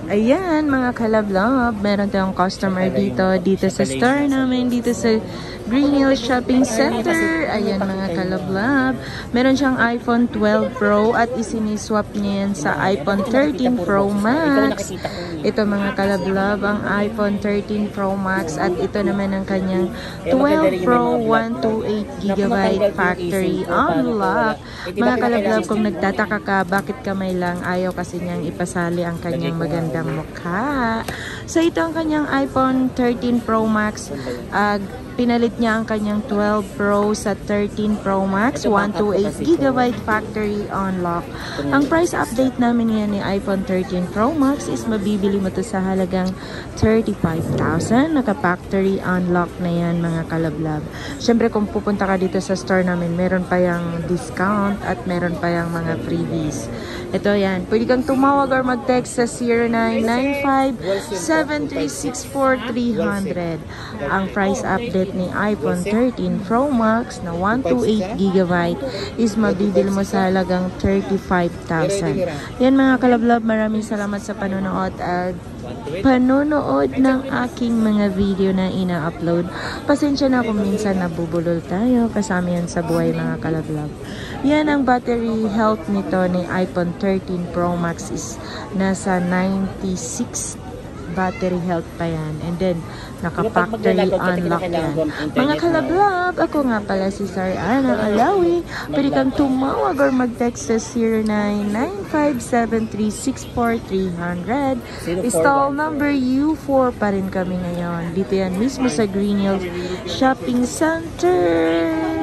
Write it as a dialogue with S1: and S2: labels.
S1: Ayan mga kalablab, meron tayong customer dito sa store namin, dito sa Green Hills Shopping Center. Ayan mga kalablab, meron siyang iPhone 12 Pro at isiniswap niya yan sa iPhone 13 Pro Max. Ito mga kalablab, ang iPhone 13 Pro Max at ito naman ang kanyang 12 Pro 128GB factory unlock. Mga kalablab, kung nagtataka ka bakit kamay lang, ayaw kasi niyang ipasali ang kanyang magandang mukha. So ito ang kanyang iPhone 13 Pro Max. Pinalit niya ang kanyang 12 Pro sa 13 Pro Max, 128GB factory unlock. Ang price update namin ngayon ni iPhone 13 Pro Max is mabibili mo to sa halagang 35,000. Naka-factory unlock na yan mga kalablab. Siyempre kung pupunta ka dito sa store namin, meron pa yung discount at meron pa yung mga freebies. Ito yan. Pwede kang tumawag or mag-text sa 0995-7364300. Ang price update ni iPhone 13 Pro Max na 128GB is mabibili mo sa halagang 35,000. Yan mga kalablab, maraming salamat sa panonood at panonood ng aking mga video na ina-upload. Pasensya na kung minsan nabubulol tayo, kasama yan sa buhay mga kalablab. Yan ang battery health nito ni iPhone 13 Pro Max is nasa 96 battery health pa yan. And then, naka-factory unlock yan. Mga kalablab, ako nga pala si Sariana Alawi. Pwede kang tumawag or mag-text sa 0995-7364300. Stall number U4 pa rin kami ngayon. Dito yan mismo sa Green Hills Shopping Center.